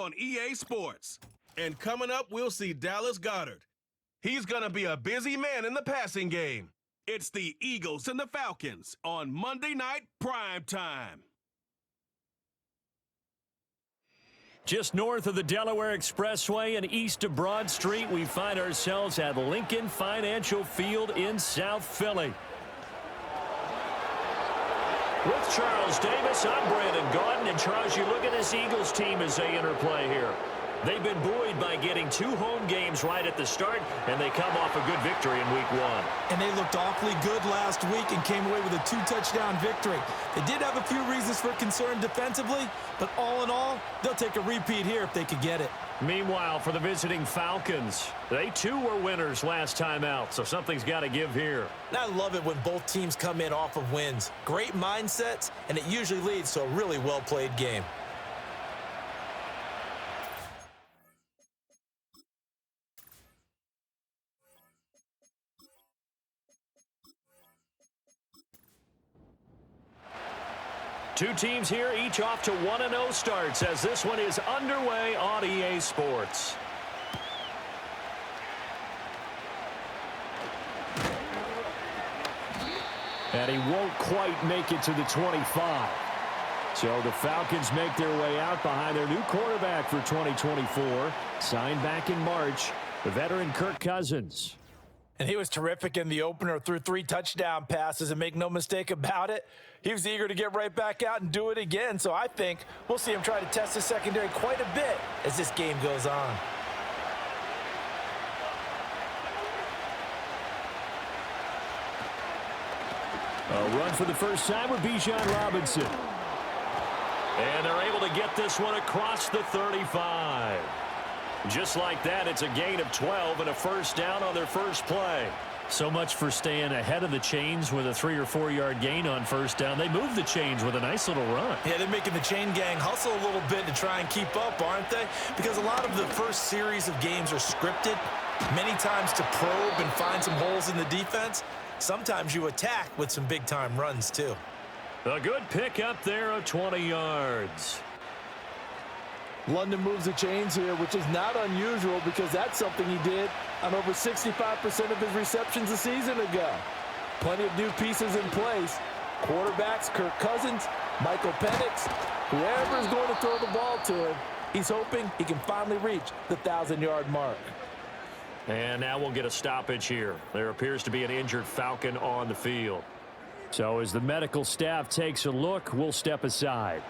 on EA Sports. And coming up, we'll see Dallas Goedert. He's going to be a busy man in the passing game. It's the Eagles and the Falcons on Monday Night Prime Time. Just north of the Delaware Expressway and east of Broad Street, we find ourselves at Lincoln Financial Field in South Philly. With Charles Davis, I'm Brandon Gaudin. And Charles, you look at this Eagles team as they interplay here. They've been buoyed by getting 2 home games right at the start, and they come off a good victory in Week 1. And they looked awfully good last week and came away with a 2-touchdown victory. They did have a few reasons for concern defensively, but all in all, they'll take a repeat here if they could get it. Meanwhile, for the visiting Falcons, they too were winners last time out, so something's got to give here. And I love it when both teams come in off of wins. Great mindsets, and it usually leads to a really well-played game. Two teams here, each off to 1-0 starts as this one is underway on EA Sports. And he won't quite make it to the 25. So the Falcons make their way out behind their new quarterback for 2024, signed back in March, the veteran Kirk Cousins. And he was terrific in the opener, threw 3 touchdown passes, and make no mistake about it, he was eager to get right back out and do it again. So I think we'll see him try to test the secondary quite a bit as this game goes on. A run for the first time with Bijan Robinson. And they're able to get this one across the 35. Just like that, it's a gain of 12 and a first down on their first play. So much for staying ahead of the chains with a 3 or 4 yard gain on first down. They move the chains with a nice little run. Yeah, they're making the chain gang hustle a little bit to try and keep up, aren't they? Because a lot of the first series of games are scripted, many times to probe and find some holes in the defense. Sometimes you attack with some big-time runs, too. A good pick up there of 20 yards. London moves the chains here, which is not unusual because that's something he did on over 65% of his receptions a season ago. Plenty of new pieces in place. Quarterbacks, Kirk Cousins, Michael Penix, whoever is going to throw the ball to him, he's hoping he can finally reach the 1,000-yard mark. And now we'll get a stoppage here. There appears to be an injured Falcon on the field. So as the medical staff takes a look, we'll step aside.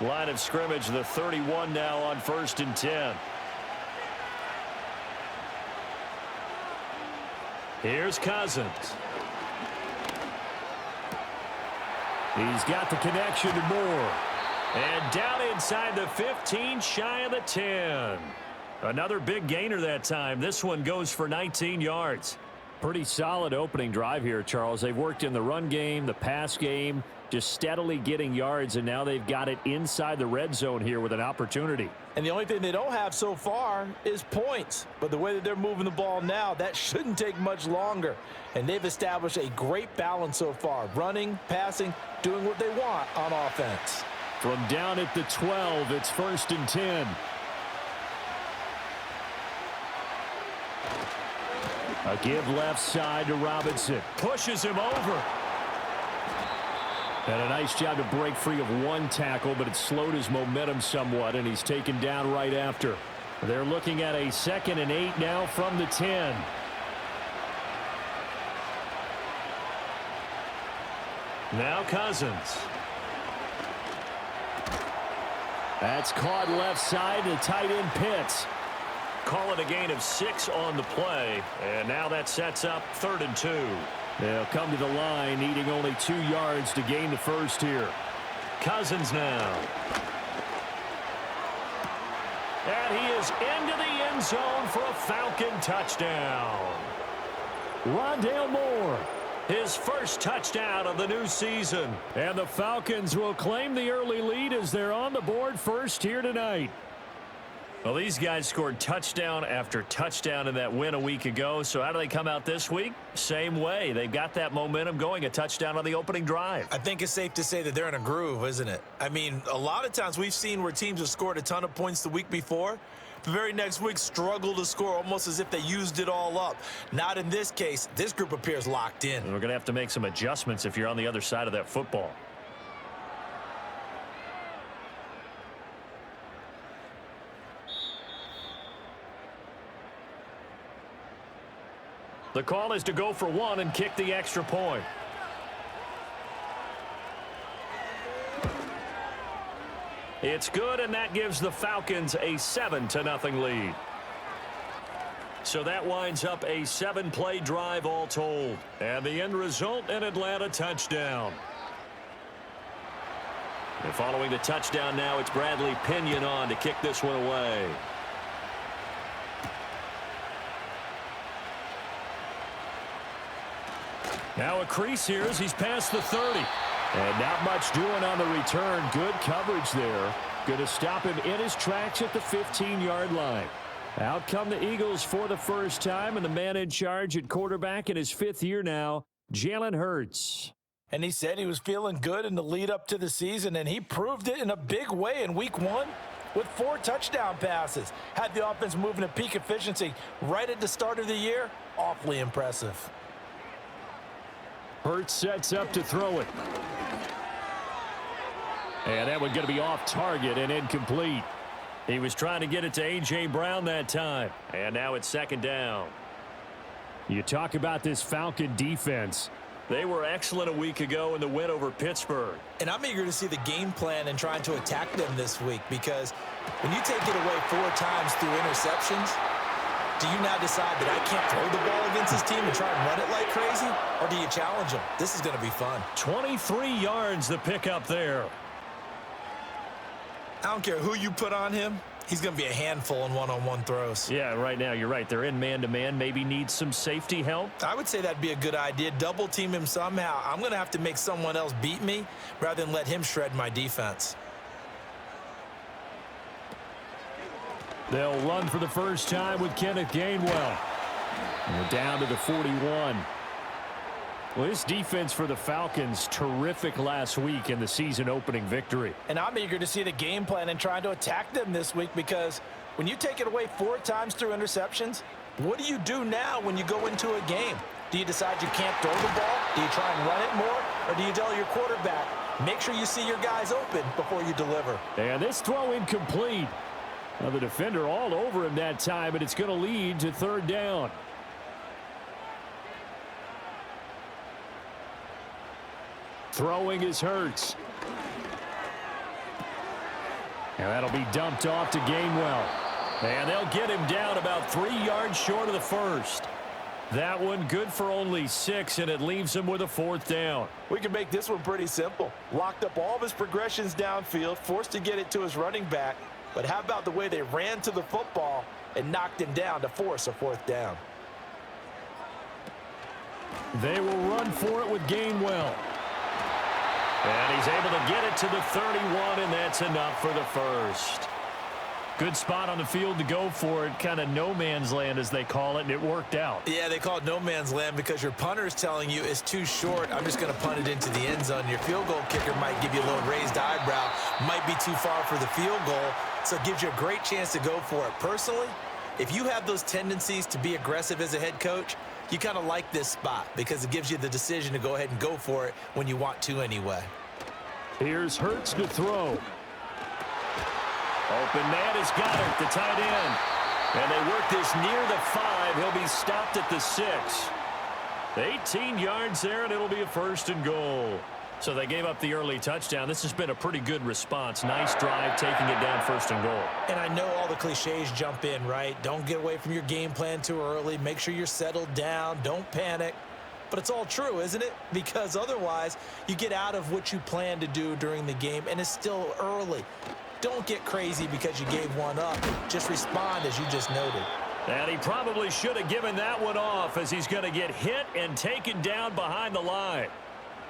Line of scrimmage, the 31 now on 1st and 10. Here's Cousins. He's got the connection to Moore. And down inside the 15, shy of the 10. Another big gainer that time. This one goes for 19 yards. Pretty solid opening drive here, Charles. They've worked in the run game, the pass game, just steadily getting yards, and now they've got it inside the red zone here with an opportunity. And the only thing they don't have so far is points. But the way that they're moving the ball now, that shouldn't take much longer. And they've established a great balance so far. Running, passing, doing what they want on offense. From down at the 12, it's 1st and 10. A give left side to Robinson. Pushes him over. And a nice job to break free of one tackle, but it slowed his momentum somewhat, and he's taken down right after. They're looking at a 2nd and 8 now from the 10. Now Cousins. That's caught left side to tight end Pitts. Call it a gain of 6 on the play, and now that sets up 3rd and 2. They'll come to the line, needing only 2 yards to gain the first here. Cousins now. And he is into the end zone for a Falcon touchdown. Rondale Moore, his first touchdown of the new season. And the Falcons will claim the early lead as they're on the board first here tonight. Well, these guys scored touchdown after touchdown in that win a week ago. So how do they come out this week? Same way. They've got that momentum going, a touchdown on the opening drive. I think it's safe to say that they're in a groove, isn't it? I mean, a lot of times we've seen where teams have scored a ton of points the week before. The very next week struggle to score almost as if they used it all up. Not in this case. This group appears locked in. And we're going to have to make some adjustments if you're on the other side of that football. The call is to go for one and kick the extra point. It's good, and that gives the Falcons a 7-0 lead. So that winds up a 7-play drive all told. And the end result, an Atlanta touchdown. And following the touchdown now, it's Bradley Pinion on to kick this one away. Now a crease here as he's past the 30. And not much doing on the return. Good coverage there. Going to stop him in his tracks at the 15-yard line. Out come the Eagles for the first time, and the man in charge at quarterback in his 5th year now, Jalen Hurts. And he said he was feeling good in the lead up to the season, and he proved it in a big way in week 1 with 4 touchdown passes. Had the offense moving at peak efficiency right at the start of the year. Awfully impressive. Hurts sets up to throw it. And that one's going to be off target and incomplete. He was trying to get it to A.J. Brown that time. And now it's 2nd down. You talk about this Falcon defense. They were excellent a week ago in the win over Pittsburgh. And I'm eager to see the game plan and trying to attack them this week, because when you take it away 4 times through interceptions, do you now decide that I can't throw the ball against this team and try and run it like crazy? Or do you challenge them? This is going to be fun. 23 yards the pickup there. I don't care who you put on him. He's going to be a handful in one-on-one throws. Yeah, right now you're right. They're in man-to-man. Maybe need some safety help. I would say that'd be a good idea. Double team him somehow. I'm going to have to make someone else beat me rather than let him shred my defense. They'll run for the first time with Kenneth Gainwell. And we're down to the 41. Well, this defense for the Falcons, terrific last week in the season-opening victory. And I'm eager to see the game plan and trying to attack them this week, because when you take it away 4 times through interceptions, what do you do now when you go into a game? Do you decide you can't throw the ball? Do you try and run it more? Or do you tell your quarterback, make sure you see your guys open before you deliver? And this throw incomplete. Now the defender all over him that time, and it's going to lead to 3rd down. Throwing is Hurts. And that'll be dumped off to Gainwell. And they'll get him down about 3 yards short of the first. That one good for only 6, and it leaves him with a 4th down. We can make this one pretty simple. Locked up all of his progressions downfield, forced to get it to his running back. But how about the way they ran to the football and knocked him down to force a 4th down? They will run for it with Gainwell. And he's able to get it to the 31, and that's enough for the first. Good spot on the field to go for it. Kind of no man's land, as they call it, and it worked out. Yeah, they call it no man's land because your punter is telling you it's too short. I'm just going to punt it into the end zone. Your field goal kicker might give you a little raised eyebrow. Might be too far for the field goal, so it gives you a great chance to go for it. Personally, if you have those tendencies to be aggressive as a head coach, you kind of like this spot because it gives you the decision to go ahead and go for it when you want to anyway. Here's Hurts to throw. Open man is Goddard, the tight end. And they work this near the 5. He'll be stopped at the 6. 18 yards there, and it'll be a 1st and goal. So they gave up the early touchdown. This has been a pretty good response. Nice drive, taking it down 1st and goal. And I know all the cliches jump in, right? Don't get away from your game plan too early. Make sure you're settled down. Don't panic. But it's all true, isn't it? Because otherwise, you get out of what you plan to do during the game, and it's still early. Don't get crazy because you gave one up. Just respond as you just noted. And he probably should have given that one off, as he's going to get hit and taken down behind the line.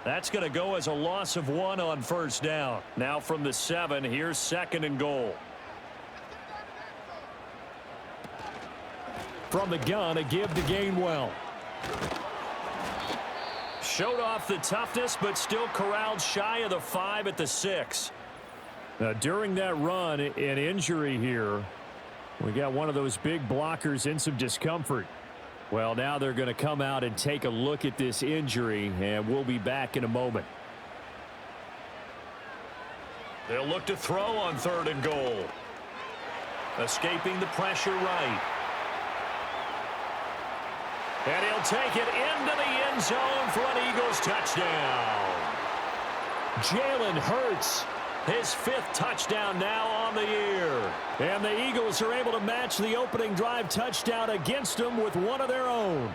That's going to go as a loss of 1 on 1st down. Now from the 7, here's 2nd and goal. From the gun, a give to Gainwell. Showed off the toughness, but still corralled shy of the 5 at the 6. Now, during that run, an injury here. We got one of those big blockers in some discomfort. Well, now they're going to come out and take a look at this injury, and we'll be back in a moment. They'll look to throw on 3rd and goal. Escaping the pressure right. And he'll take it into the end zone for an Eagles touchdown. Jalen Hurts, his 5th touchdown now on the year. And the Eagles are able to match the opening drive touchdown against them with one of their own.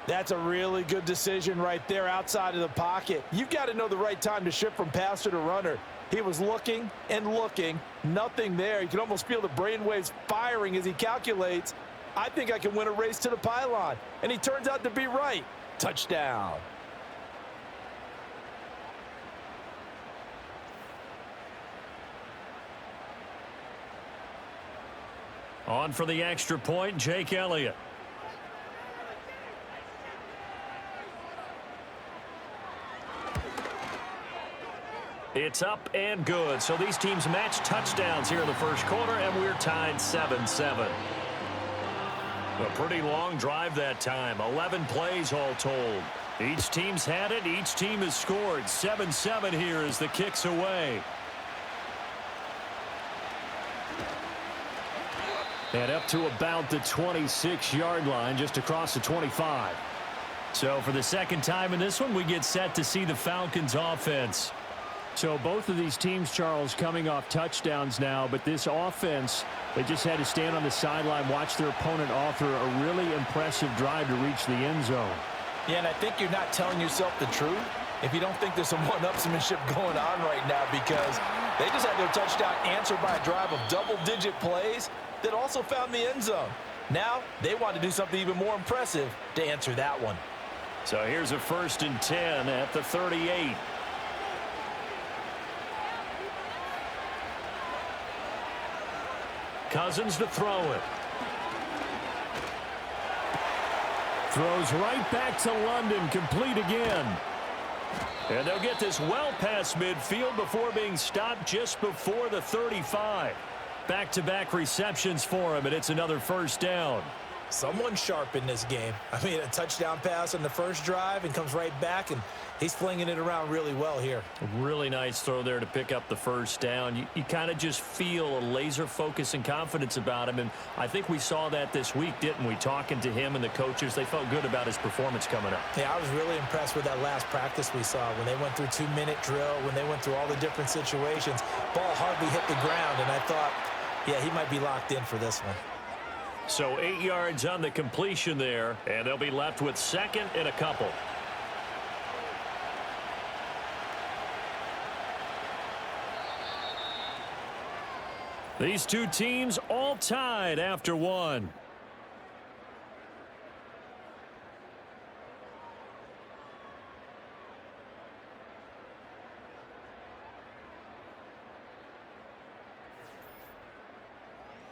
That's a really good decision right there outside of the pocket. You've got to know the right time to shift from passer to runner. He was looking and looking, nothing there. You can almost feel the brainwaves firing as he calculates, I think I can win a race to the pylon. And he turns out to be right. Touchdown. On for the extra point, Jake Elliott. It's up and good. So these teams match touchdowns here in the first quarter, and we're tied 7-7. A pretty long drive that time. 11 plays all told. Each team's had it. Each team has scored. 7-7 here as the kick's away. And up to about the 26-yard line, just across the 25. So for the second time in this one, we get set to see the Falcons offense. So both of these teams, Charles, coming off touchdowns now, but this offense, they just had to stand on the sideline, watch their opponent offer a really impressive drive to reach the end zone. Yeah, and I think you're not telling yourself the truth if you don't think there's some one-upsmanship going on right now, because they just had their touchdown answered by a drive of double-digit plays that also found the end zone. Now they want to do something even more impressive to answer that one. So here's a 1st and 10 at the 38. Cousins to throw it. Throws right back to London, complete again. And they'll get this well past midfield before being stopped just before the 35. Back-to-back receptions for him, and it's another 1st down. Someone sharp in this game. I mean, a touchdown pass on the first drive and comes right back, and he's flinging it around really well here. A really nice throw there to pick up the 1st down. You kind of just feel a laser focus and confidence about him, and I think we saw that this week, didn't we? Talking to him and the coaches, they felt good about his performance coming up. Yeah, I was really impressed with that last practice we saw when they went through 2-minute drill, when they went through all the different situations. Ball hardly hit the ground, and I thought, yeah, he might be locked in for this one. So 8 yards on the completion there, and they'll be left with 2nd and a couple. These two teams all tied after one.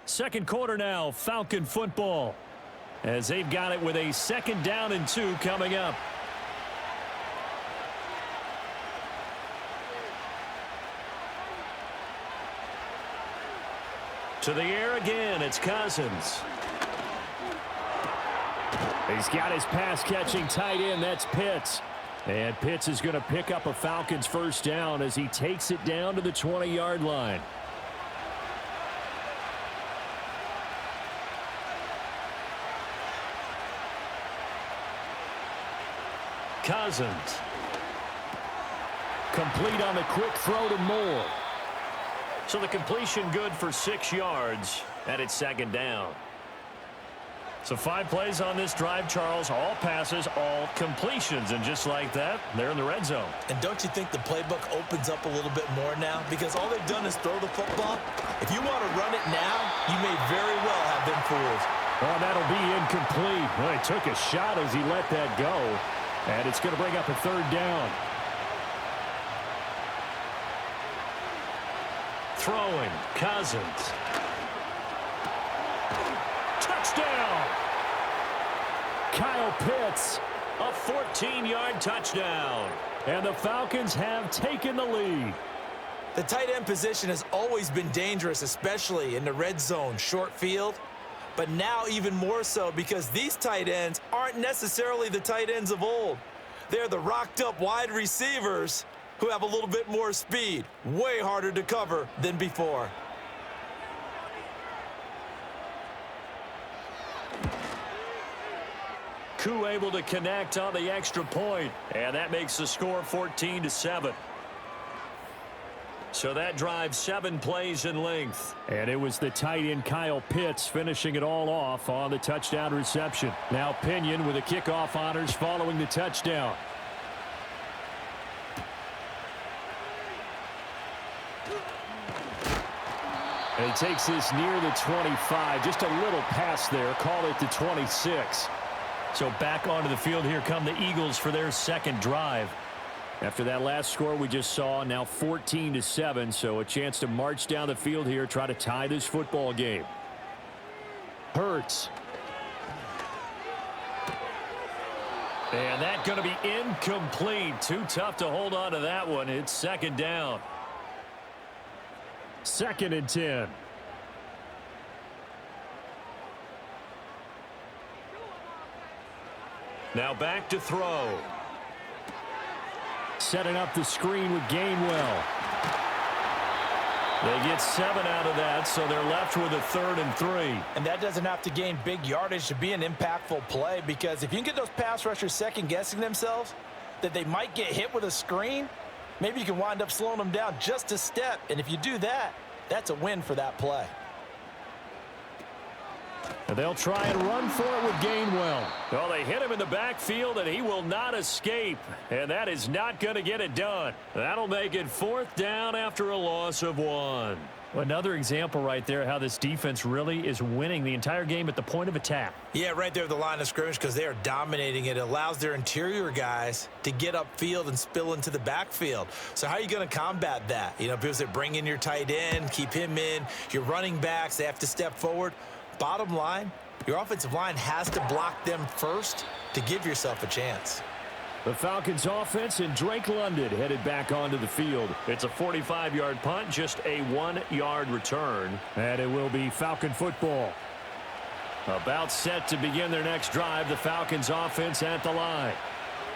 Second quarter now, Falcon football, as they've got it with a 2nd down and 2 coming up. To the air again, it's Cousins. He's got his pass-catching tight end, that's Pitts. And Pitts is going to pick up a Falcons 1st down as he takes it down to the 20-yard line. Cousins. Complete on the quick throw to Moore. So the completion good for 6 yards, and it's 2nd down. So 5 plays on this drive, Charles. All passes, all completions. And just like that, they're in the red zone. And don't you think the playbook opens up a little bit more now? Because all they've done is throw the football. If you want to run it now, you may very well have been fooled. Oh, that'll be incomplete. Well, he took a shot as he let that go. And it's going to bring up a 3rd down. Throwing, Cousins. Touchdown! Kyle Pitts. A 14-yard touchdown. And the Falcons have taken the lead. The tight end position has always been dangerous, especially in the red zone, short field. But now even more so because these tight ends aren't necessarily the tight ends of old. They're the rocked-up wide receivers who have a little bit more speed. Way harder to cover than before. Koo able to connect on the extra point, and that makes the score 14-7. So that drives 7 plays in length. And it was the tight end Kyle Pitts finishing it all off on the touchdown reception. Now Pinion with the kickoff honors following the touchdown. And he takes this near the 25. Just a little pass there. Call it the 26. So back onto the field here come the Eagles for their second drive. After that last score we just saw, now 14-7, so a chance to march down the field here, try to tie this football game. Hurts. And that's going to be incomplete. Too tough to hold on to that one. It's second down. 2nd and 10. Now back to throw. Setting up the screen with Gainwell. They get 7 out of that, so they're left with a 3rd and 3. And that doesn't have to gain big yardage to be an impactful play, because if you can get those pass rushers second-guessing themselves that they might get hit with a screen, maybe you can wind up slowing them down just a step. And if you do that, that's a win for that play. And they'll try and run for it with Gainwell. Well, they hit him in the backfield, and he will not escape. And that is not going to get it done. That'll make it 4th down after a loss of 1. Another example right there how this defense really is winning the entire game at the point of attack. Yeah, right there at the line of scrimmage, because they are dominating it. It allows their interior guys to get upfield and spill into the backfield. So how are you going to combat that? You know, people say bring in your tight end, keep him in. Your running backs, they have to step forward. Bottom line, your offensive line has to block them first to give yourself a chance. The Falcons offense and Drake London headed back onto the field. It's a 45-yard punt, just a 1-yard return. And it will be Falcon football. About set to begin their next drive, the Falcons offense at the line.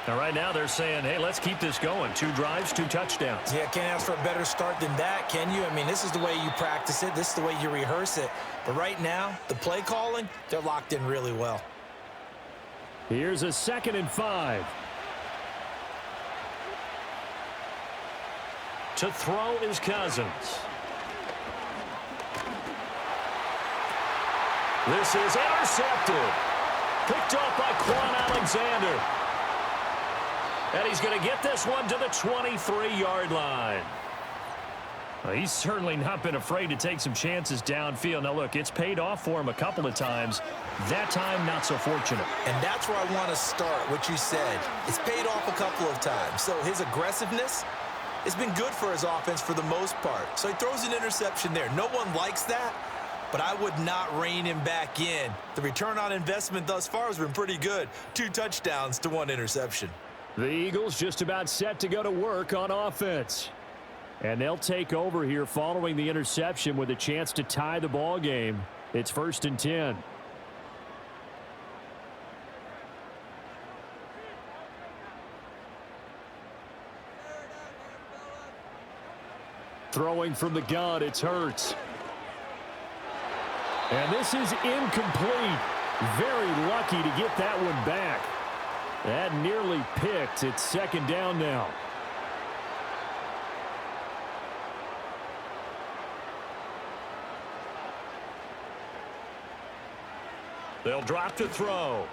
Now, right now they're saying, hey, let's keep this going. 2 drives, 2 touchdowns. Yeah, can't ask for a better start than that, can you? I mean, this is the way you practice it. This is the way you rehearse it. But right now, the play calling, they're locked in really well. Here's a 2nd and 5. To throw is Cousins. This is intercepted. Picked up by Quan Alexander. And he's going to get this one to the 23-yard line. Well, he's certainly not been afraid to take some chances downfield. Now, look, it's paid off for him a couple of times. That time, not so fortunate. And that's where I want to start, what you said. It's paid off a couple of times. So his aggressiveness has been good for his offense for the most part. So he throws an interception there. No one likes that, but I would not rein him back in. The return on investment thus far has been pretty good. 2 touchdowns to 1 interception. The Eagles just about set to go to work on offense. And they'll take over here following the interception with a chance to tie the ball game. It's 1st and 10. Throwing from the gun, it's Hurts. And this is incomplete. Very lucky to get that one back. That nearly picked. It's 2nd down now. They'll drop to throw.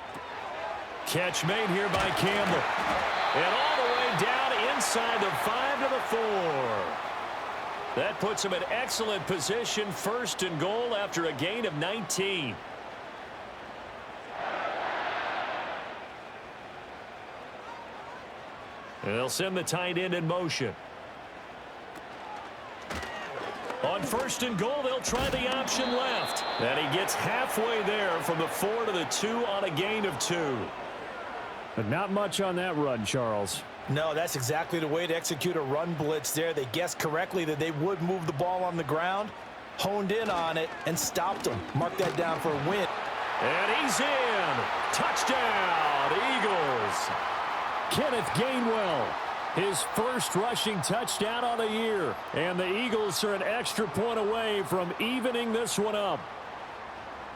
Catch made here by Campbell. And all the way down inside the 5 to the 4. That puts him in excellent position, 1st and goal after a gain of 19. And they'll send the tight end in motion. On 1st and goal, they'll try the option left. And he gets halfway there from the 4 to the 2 on a gain of 2. But not much on that run, Charles. No, that's exactly the way to execute a run blitz there. They guessed correctly that they would move the ball on the ground, honed in on it, and stopped them. Mark that down for a win. And he's in. Touchdown, Eagles. Kenneth Gainwell, his first rushing touchdown on the year. And the Eagles are an extra point away from evening this one up.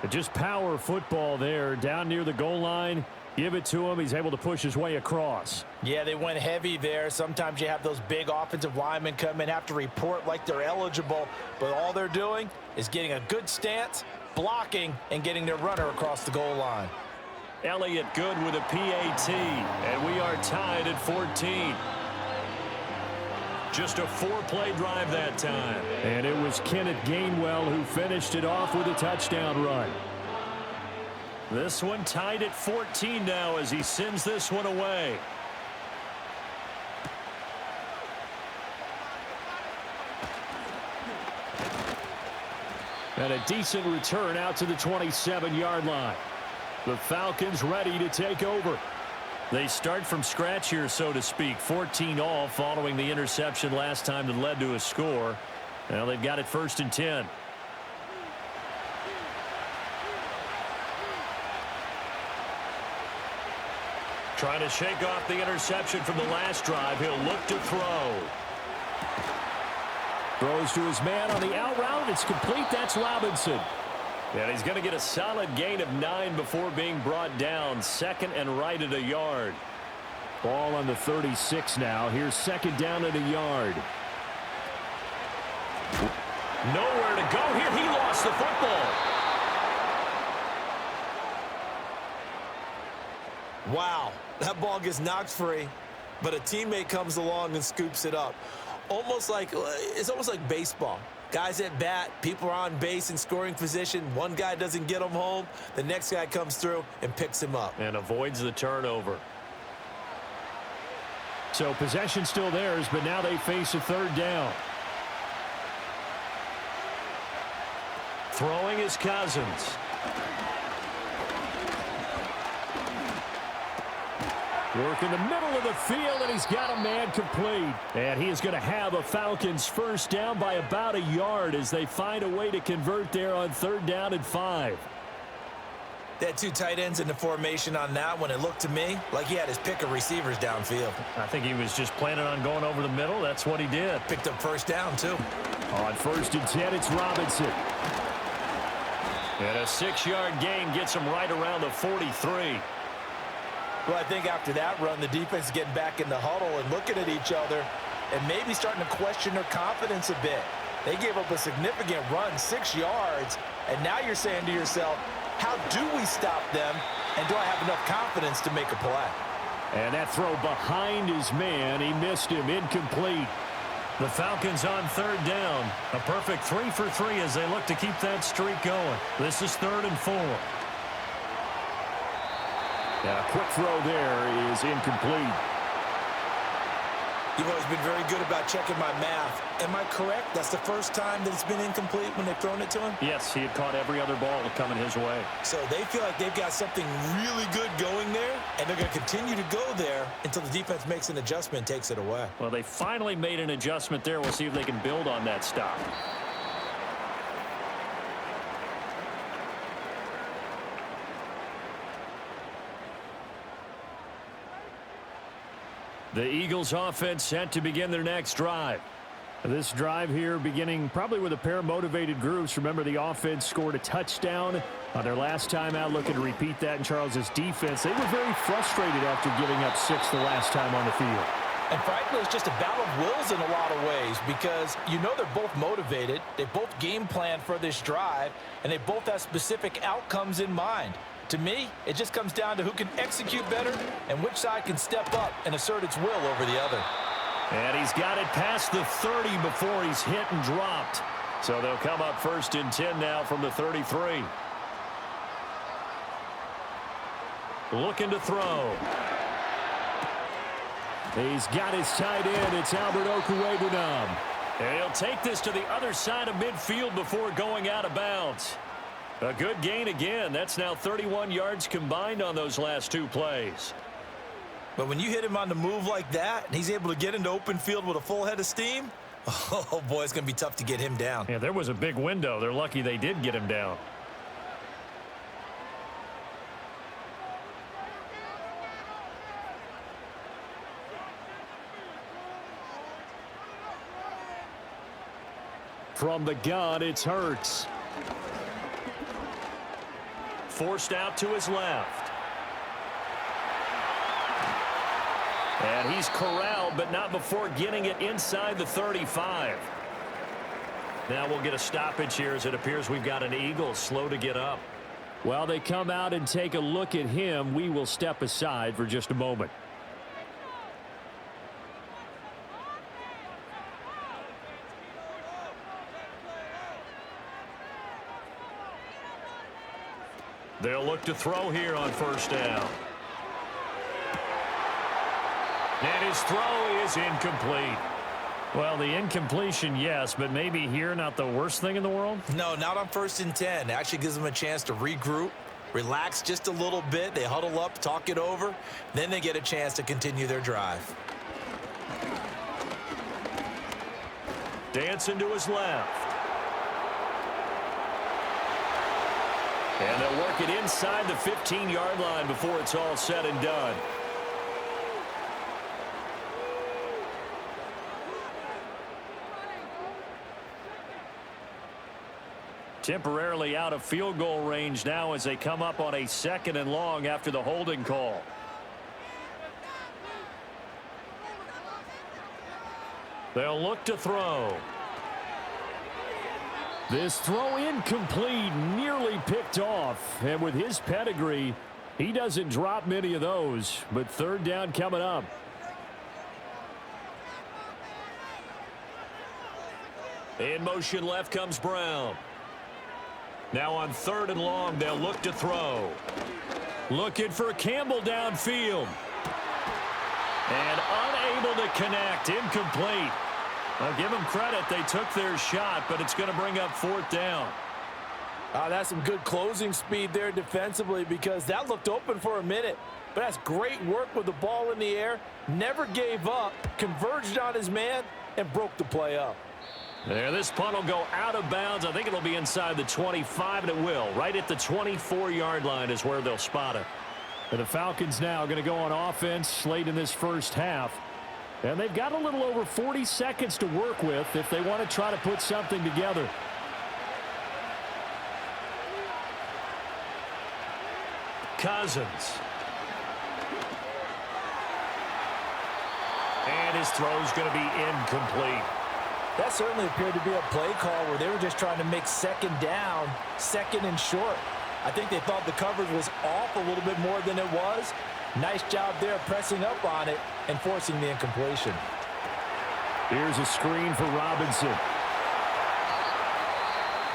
But just power football there down near the goal line. Give it to him. He's able to push his way across. Yeah, they went heavy there. Sometimes you have those big offensive linemen come in, have to report like they're eligible, but all they're doing is getting a good stance, blocking, and getting their runner across the goal line. Elliott good with a PAT, and we are tied at 14. Just a 4-play drive that time. And it was Kenneth Gainwell who finished it off with a touchdown run. This one tied at 14 now as he sends this one away. And a decent return out to the 27-yard line. The Falcons ready to take over. They start from scratch here, so to speak. 14 all following the interception last time that led to a score. Now they've got it 1st and 10. Trying to shake off the interception from the last drive. He'll look to throw. Throws to his man on the out route. It's complete. That's Robinson. And he's going to get a solid gain of 9 before being brought down. 2nd and right at a yard. Ball on the 36 now. Here's 2nd down at a yard. Nowhere to go here. He lost the football. Wow, that ball gets knocked free, but a teammate comes along and scoops it up. It's almost like baseball. Guys at bat, people are on base in scoring position. One guy doesn't get him home. The next guy comes through and picks him up. And avoids the turnover. So possession still theirs, but now they face a 3rd down. Throwing is Cousins. Work in the middle of the field, and he's got a man complete. And he is going to have a Falcons 1st down by about a yard as they find a way to convert there on 3rd down and 5. They had 2 tight ends in the formation on that one. It looked to me like he had his pick of receivers downfield. I think he was just planning on going over the middle. That's what he did. Picked up 1st down, too. On 1st and 10, it's Robinson. And a 6-yard gain gets him right around the 43. Well, I think after that run, the defense is getting back in the huddle and looking at each other and maybe starting to question their confidence a bit. They gave up a significant run, 6 yards, and now you're saying to yourself, how do we stop them, and do I have enough confidence to make a play? And that throw behind his man, he missed him, incomplete. The Falcons on 3rd down. A perfect 3 for 3 as they look to keep that streak going. This is 3rd and 4. And a quick throw there is incomplete. You've always been very good about checking my math. Am I correct? That's the first time that it's been incomplete when they've thrown it to him? Yes, he had caught every other ball coming his way. So they feel like they've got something really good going there, and they're going to continue to go there until the defense makes an adjustment and takes it away. Well, they finally made an adjustment there. We'll see if they can build on that stop. The Eagles offense set to begin their next drive. This drive here beginning probably with a pair of motivated groups. Remember, the offense scored a touchdown on their last time out. Looking to repeat that in Charles's defense. They were very frustrated after giving up 6 the last time on the field. And frankly, it's just a battle of wills in a lot of ways because you know they're both motivated. They both game plan for this drive, and they both have specific outcomes in mind. To me, it just comes down to who can execute better and which side can step up and assert its will over the other. And he's got it past the 30 before he's hit and dropped. So they'll come up 1st and 10 now from the 33. Looking to throw. He's got his tight end. It's Albert Okwuegbunam. And he'll take this to the other side of midfield before going out of bounds. A good gain again. That's now 31 yards combined on those last two plays. But when you hit him on the move like that, and he's able to get into open field with a full head of steam, oh, boy, it's going to be tough to get him down. Yeah, there was a big window. They're lucky they did get him down. From the gun, it's Hurts. Forced out to his left. And he's corralled, but not before getting it inside the 35. Now we'll get a stoppage here as it appears we've got an Eagle slow to get up. While they come out and take a look at him, we will step aside for just a moment. They'll look to throw here on first down. And his throw is incomplete. Well, the incompletion, yes, but maybe here not the worst thing in the world? No, not on 1st and 10. It actually gives them a chance to regroup, relax just a little bit. They huddle up, talk it over. Then they get a chance to continue their drive. Dancing to his left. And they'll work it inside the 15-yard line before it's all said and done. Temporarily out of field goal range now as they come up on a 2nd and long after the holding call. They'll look to throw. This throw incomplete, nearly picked off. And with his pedigree, he doesn't drop many of those. But 3rd down coming up. In motion left comes Brown. Now on 3rd and long, they'll look to throw. Looking for Campbell downfield. And unable to connect. Incomplete. I'll give them credit. They took their shot, but it's going to bring up 4th down. That's some good closing speed there defensively because that looked open for a minute. But that's great work with the ball in the air. Never gave up, converged on his man, and broke the play up. There, this punt will go out of bounds. I think it'll be inside the 25, and it will. Right at the 24-yard line is where they'll spot it. And the Falcons now are going to go on offense late in this first half. And they've got a little over 40 seconds to work with if they want to try to put something together. Cousins. And his throw's going to be incomplete. That certainly appeared to be a play call where they were just trying to make 2nd down, 2nd and short. I think they thought the coverage was off a little bit more than it was. Nice job there pressing up on it and forcing the incompletion. Here's a screen for Robinson.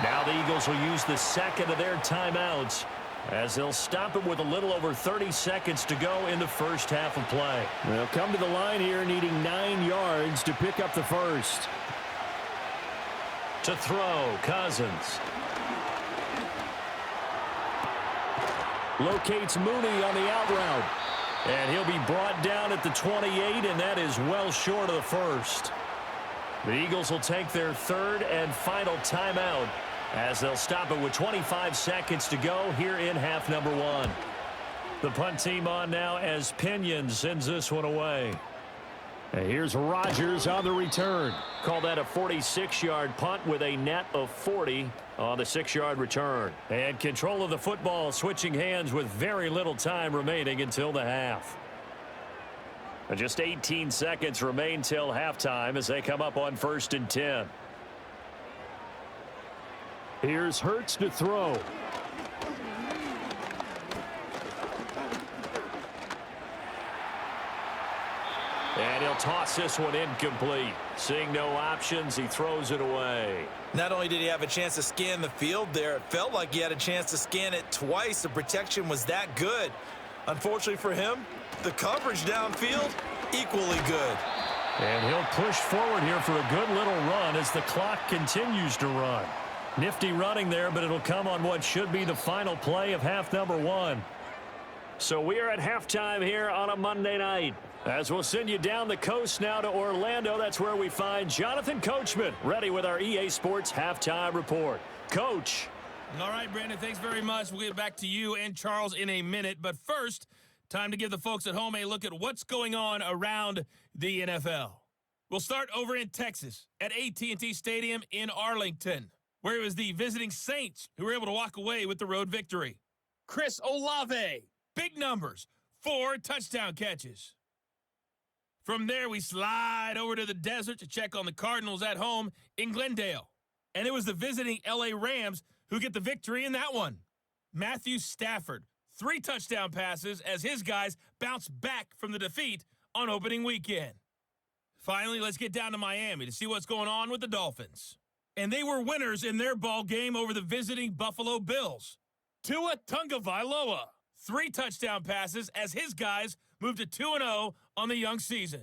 Now the Eagles will use the 2nd of their timeouts as they'll stop it with a little over 30 seconds to go in the first half of play. They'll come to the line here needing 9 yards to pick up the 1st. To throw, Cousins. Locates Mooney on the out route. And he'll be brought down at the 28, and that is well short of the 1st. The Eagles will take their 3rd and final timeout as they'll stop it with 25 seconds to go here in half number 1. The punt team on now as Pinion sends this one away. And here's Rodgers on the return. Call that a 46-yard punt with a net of 40 on the 6-yard return. And control of the football switching hands with very little time remaining until the half. And just 18 seconds remain till halftime as they come up on 1st and 10. Here's Hurts to throw. And he'll toss this one incomplete. Seeing no options, he throws it away. Not only did he have a chance to scan the field there, it felt like he had a chance to scan it twice. The protection was that good. Unfortunately for him, the coverage downfield, equally good. And he'll push forward here for a good little run as the clock continues to run. Nifty running there, but it'll come on what should be the final play of half number 1. So we are at halftime here on a Monday night. As we'll send you down the coast now to Orlando, that's where we find Jonathan Coachman ready with our EA Sports Halftime Report. Coach. All right, Brandon, thanks very much. We'll get back to you and Charles in a minute. But first, time to give the folks at home a look at what's going on around the NFL. We'll start over in Texas at AT&T Stadium in Arlington, where it was the visiting Saints who were able to walk away with the road victory. Chris Olave, big numbers, 4 touchdown catches. From there, we slide over to the desert to check on the Cardinals at home in Glendale. And it was the visiting LA Rams who get the victory in that one. Matthew Stafford, 3 touchdown passes as his guys bounce back from the defeat on opening weekend. Finally, let's get down to Miami to see what's going on with the Dolphins. And they were winners in their ball game over the visiting Buffalo Bills. Tua Tagovailoa, 3 touchdown passes as his guys moved to 2-0 on the young season.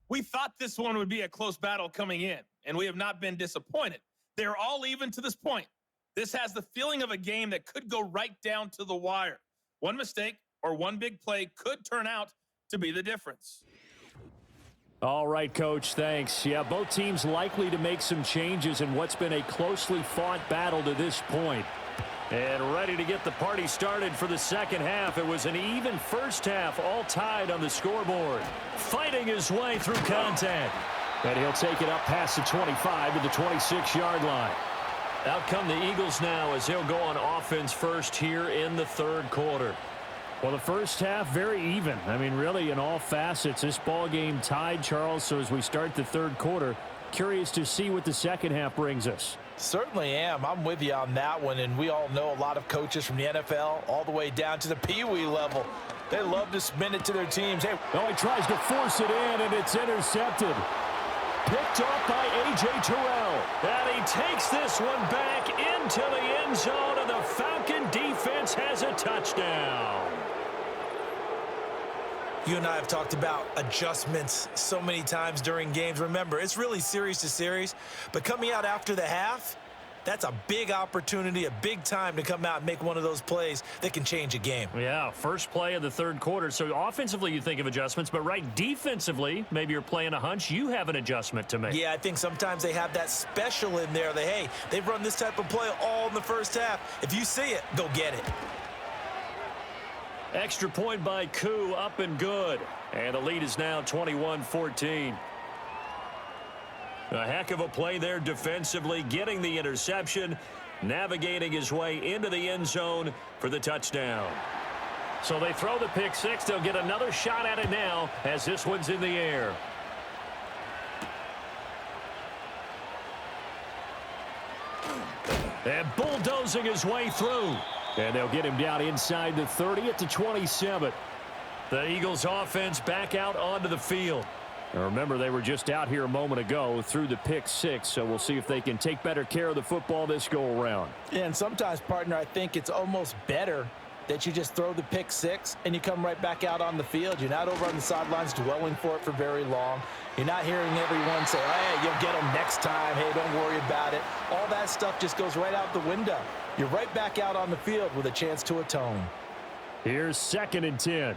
We thought this one would be a close battle coming in, and we have not been disappointed. They're all even to this point. This has the feeling of a game that could go right down to the wire. One mistake or one big play could turn out to be the difference. All right, Coach, thanks. Yeah, both teams likely to make some changes in what's been a closely fought battle to this point. And ready to get the party started for the second half. It was an even first half, all tied on the scoreboard. Fighting his way through contact. And he'll take it up past the 25 to the 26-yard line. Out come the Eagles now as he'll go on offense first here in the third quarter. Well, the first half, very even. I mean, really, in all facets, this ball game tied, Charles. So as we start the third quarter, curious to see what the second half brings us. Certainly am. I'm with you on that one, and we all know a lot of coaches from the NFL all the way down to the Pee-wee level. They love to spin it to their teams. Hey, oh, he tries to force it in, and it's intercepted. Picked off by A.J. Terrell. And he takes this one back into the end zone, and the Falcon defense has a touchdown. You and I have talked about adjustments so many times during games. Remember, it's really series to series, but coming out after the half, that's a big opportunity, a big time to come out and make one of those plays that can change a game. Yeah, first play of the third quarter. So offensively, you think of adjustments, but right defensively, maybe you're playing a hunch. You have an adjustment to make. Yeah, I think sometimes they have that special in there that, hey, they've run this type of play all in the first half. If you see it, go get it. Extra point by Koo, up and good. And the lead is now 21-14. A heck of a play there defensively, getting the interception, navigating his way into the end zone for the touchdown. So they throw the pick six. They'll get another shot at it now as this one's in the air. And bulldozing his way through. And they'll get him down inside the 30 at the 27. The Eagles offense back out onto the field. Now remember, they were just out here a moment ago through the pick six, so we'll see if they can take better care of the football this go-around. Yeah, and sometimes, partner, I think it's almost better that you just throw the pick six and you come right back out on the field. You're not over on the sidelines dwelling for it for very long. You're not hearing everyone say, hey, you'll get them next time. Hey, don't worry about it. All that stuff just goes right out the window. You're right back out on the field with a chance to atone. Here's 2nd and 10.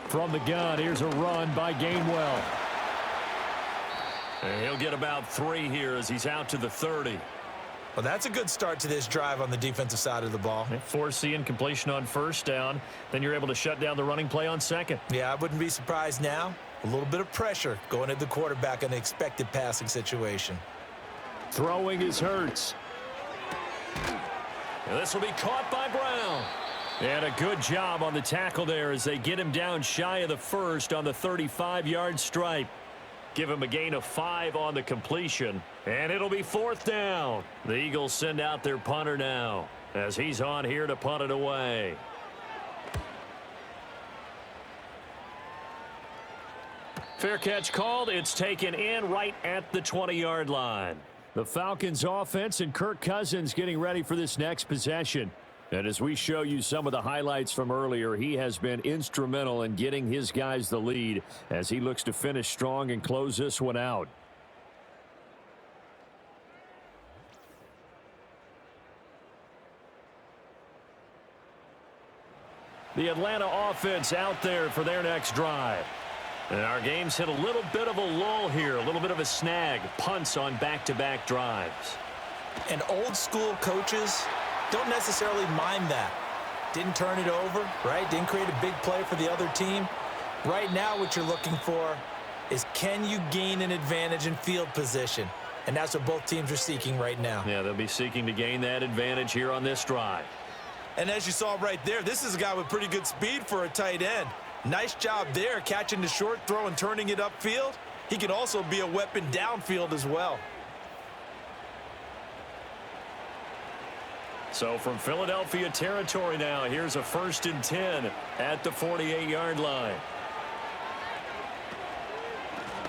From the gun, here's a run by Gainwell. And he'll get about 3 here as he's out to the 30. Well, that's a good start to this drive on the defensive side of the ball. Force the incompletion on first down. Then you're able to shut down the running play on second. Yeah, I wouldn't be surprised now. A little bit of pressure going at the quarterback in an expected passing situation. Throwing is Hurts. And this will be caught by Brown. And a good job on the tackle there as they get him down shy of the first on the 35-yard stripe. Give him a gain of 5 on the completion. And it'll be 4th down. The Eagles send out their punter now as he's on here to punt it away. Fair catch called. It's taken in right at the 20-yard line. The Falcons offense and Kirk Cousins getting ready for this next possession. And as we show you some of the highlights from earlier, he has been instrumental in getting his guys the lead as he looks to finish strong and close this one out. The Atlanta offense out there for their next drive. And our game's hit a little bit of a lull here, a little bit of a snag. Punts on back-to-back drives. And old school coaches don't necessarily mind that. Didn't turn it over, right? Didn't create a big play for the other team. Right now what you're looking for is, can you gain an advantage in field position? And that's what both teams are seeking right now. Yeah, they'll be seeking to gain that advantage here on this drive. And as you saw right there, this is a guy with pretty good speed for a tight end. Nice job there, catching the short throw and turning it upfield. He can also be a weapon downfield as well. So from Philadelphia territory now, here's a 1st and 10 at the 48-yard line.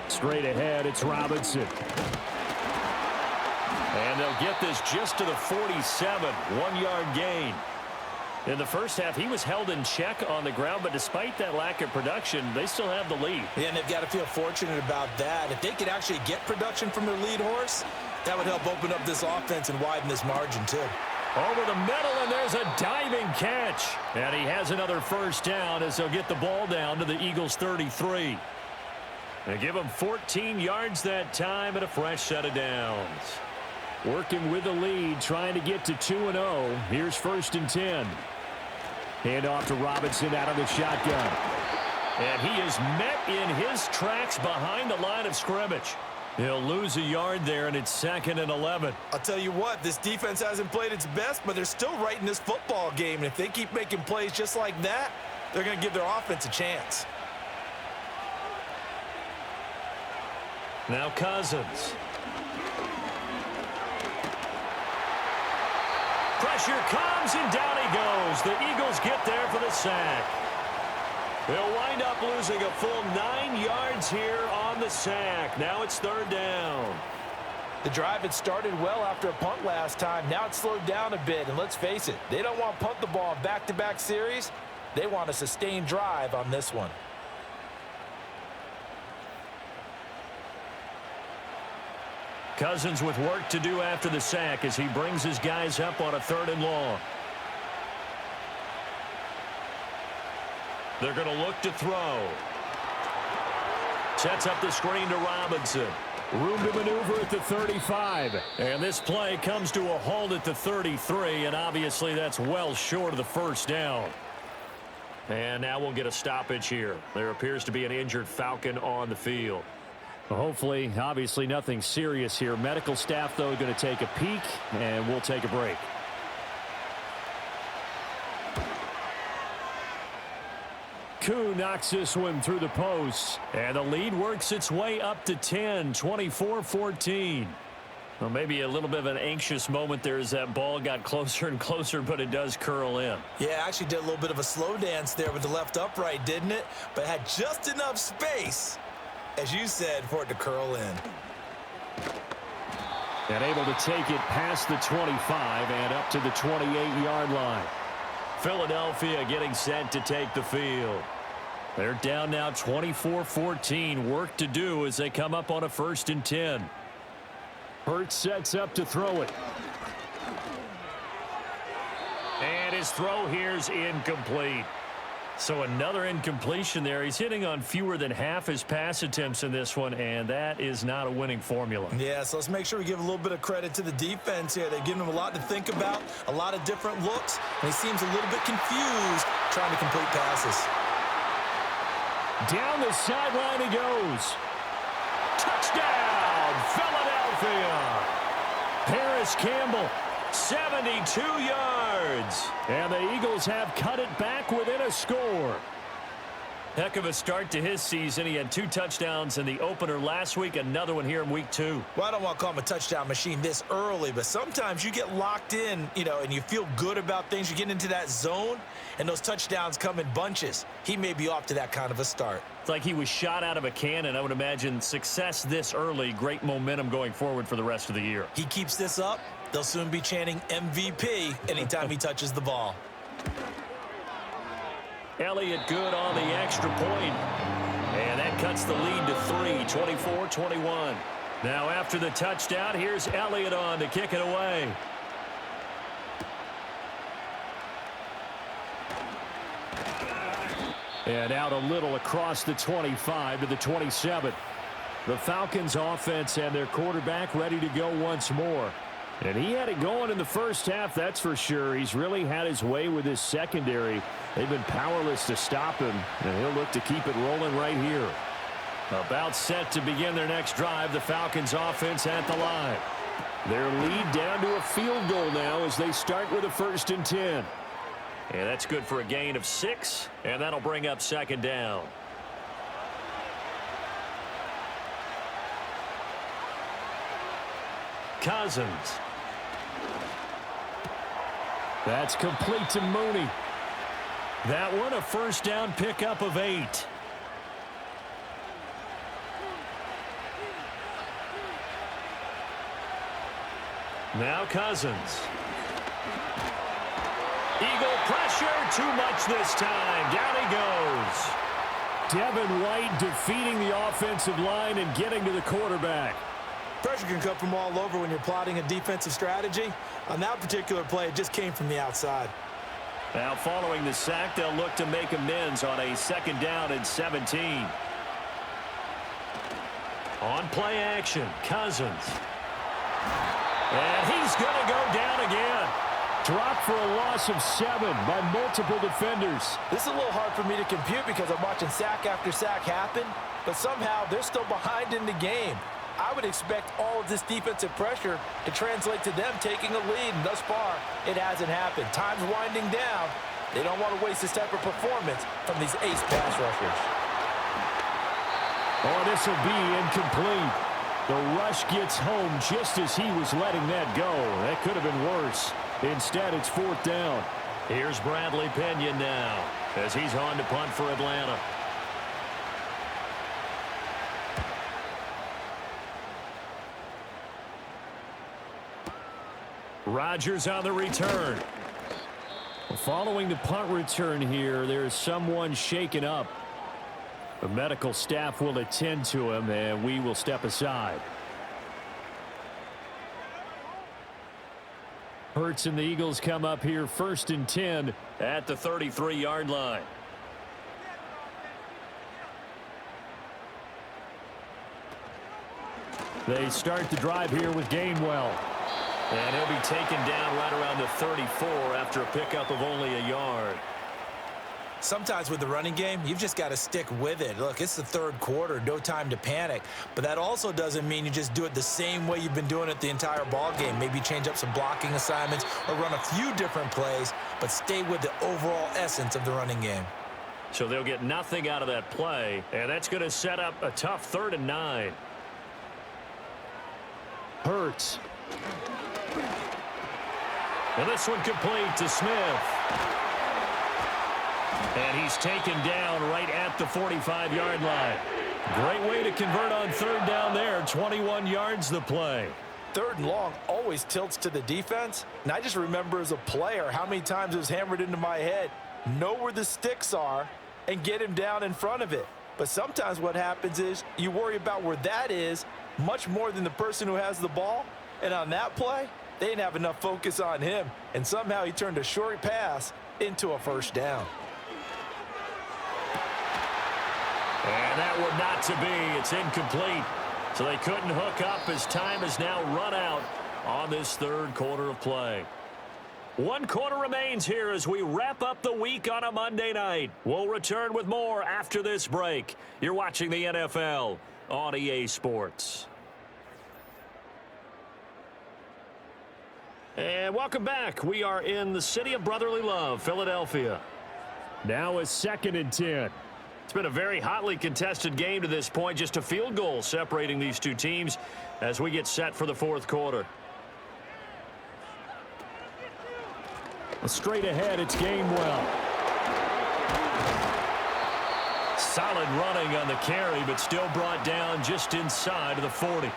Straight ahead, it's Robinson. And they'll get this just to the 47, 1-yard gain. In the first half, he was held in check on the ground, but despite that lack of production, they still have the lead. Yeah, and they've got to feel fortunate about that. If they could actually get production from their lead horse, that would help open up this offense and widen this margin too. Over the middle, and there's a diving catch. And he has another 1st down as they'll get the ball down to the Eagles' 33. They give him 14 yards that time and a fresh set of downs. Working with the lead, trying to get to 2-0. Here's 1st and 10. Hand off to Robinson out of the shotgun. And he is met in his tracks behind the line of scrimmage. He'll lose a yard there, and it's 2nd and 11. I'll tell you what, this defense hasn't played its best, but they're still right in this football game. And if they keep making plays just like that, they're going to give their offense a chance. Now Cousins. Pressure comes, and down he goes. The Eagles get there for the sack. They'll wind up losing a full 9 yards here on the sack. Now it's 3rd down. The drive had started well after a punt last time. Now it's slowed down a bit, and let's face it, they don't want to punt the ball in back-to-back series. They want a sustained drive on this one. Cousins with work to do after the sack as he brings his guys up on a 3rd and long. They're going to look to throw. Sets up the screen to Robinson. Room to maneuver at the 35. And this play comes to a halt at the 33, and obviously that's well short of the 1st down. And now we'll get a stoppage here. There appears to be an injured Falcon on the field. Well, hopefully, obviously nothing serious here. Medical staff, though, going to take a peek, and we'll take a break. Koo knocks this one through the post. And the lead works its way up to 10, 24-14. Well, maybe a little bit of an anxious moment there as that ball got closer and closer, but it does curl in. Yeah, actually did a little bit of a slow dance there with the left upright, didn't it? But had just enough space, as you said, for it to curl in. And able to take it past the 25 and up to the 28-yard line. Philadelphia getting set to take the field. They're down now 24-14. Work to do as they come up on a 1st and 10. Hurts sets up to throw it. And his throw here's incomplete. So another incompletion there. He's hitting on fewer than half his pass attempts in this one, and that is not a winning formula. Yeah, so let's make sure we give a little bit of credit to the defense here. They've given him a lot to think about, a lot of different looks, and he seems a little bit confused trying to complete passes. Down the sideline he goes. Touchdown, Philadelphia! Paris Campbell. 72 yards. And the Eagles have cut it back within a score. Heck of a start to his season. He had 2 touchdowns in the opener last week, another one here in week 2. Well, I don't want to call him a touchdown machine this early, but sometimes you get locked in, and you feel good about things. You get into that zone, and those touchdowns come in bunches. He may be off to that kind of a start. It's like he was shot out of a cannon. I would imagine success this early, great momentum going forward for the rest of the year. He keeps this up, They'll soon be chanting MVP anytime he touches the ball. Elliott good on the extra point. And that cuts the lead to 3, 24-21. Now after the touchdown, here's Elliott on to kick it away. And out a little across the 25 to the 27. The Falcons offense and their quarterback ready to go once more. And he had it going in the first half, that's for sure. He's really had his way with his secondary. They've been powerless to stop him, and he'll look to keep it rolling right here. About set to begin their next drive, the Falcons offense at the line. Their lead down to a field goal now as they start with a 1st and 10. And that's good for a gain of 6, and that'll bring up 2nd down. Cousins. That's complete to Mooney. That one a 1st down pickup of 8. Now Cousins. Eagle pressure, too much this time. Down he goes. Devin White defeating the offensive line and getting to the quarterback. Pressure can come from all over when you're plotting a defensive strategy. On that particular play, it just came from the outside. Now following the sack, they'll look to make amends on a 2nd down and 17. On play action, Cousins. And he's going to go down again. Dropped for a loss of 7 by multiple defenders. This is a little hard for me to compute because I'm watching sack after sack happen, but somehow they're still behind in the game. I would expect all of this defensive pressure to translate to them taking a lead, and thus far, it hasn't happened. Time's winding down. They don't want to waste this type of performance from these ace pass rushers. Oh, this will be incomplete. The rush gets home just as he was letting that go. That could have been worse. Instead, it's 4th down. Here's Bradley Pena now as he's on to punt for Atlanta. Rodgers on the return. Following the punt return here, there's someone shaken up. The medical staff will attend to him, and we will step aside. Hurts and the Eagles come up here 1st and 10 at the 33-yard line. They start the drive here with Gainwell. And he'll be taken down right around the 34 after a pickup of only a yard. Sometimes with the running game, you've just got to stick with it. Look, it's the 3rd quarter, no time to panic. But that also doesn't mean you just do it the same way you've been doing it the entire ball game. Maybe change up some blocking assignments or run a few different plays, but stay with the overall essence of the running game. So they'll get nothing out of that play, and that's going to set up a tough 3rd and 9. Hurts. And this one complete to Smith. And he's taken down right at the 45-yard line. Great way to convert on 3rd down there. 21 yards the play. 3rd and long always tilts to the defense. And I just remember as a player how many times it was hammered into my head. Know where the sticks are and get him down in front of it. But sometimes what happens is you worry about where that is much more than the person who has the ball. And on that play, they didn't have enough focus on him. And somehow he turned a short pass into a 1st down. And that one not to be. It's incomplete. So they couldn't hook up as time has now run out on this 3rd quarter of play. 1 quarter remains here as we wrap up the week on a Monday night. We'll return with more after this break. You're watching the NFL on EA Sports. And welcome back. We are in the city of brotherly love, Philadelphia. Now a 2nd and 10. It's been a very hotly contested game to this point. Just a field goal separating these two teams as we get set for the 4th quarter. Straight ahead, it's Gainwell. Solid running on the carry, but still brought down just inside of the 40.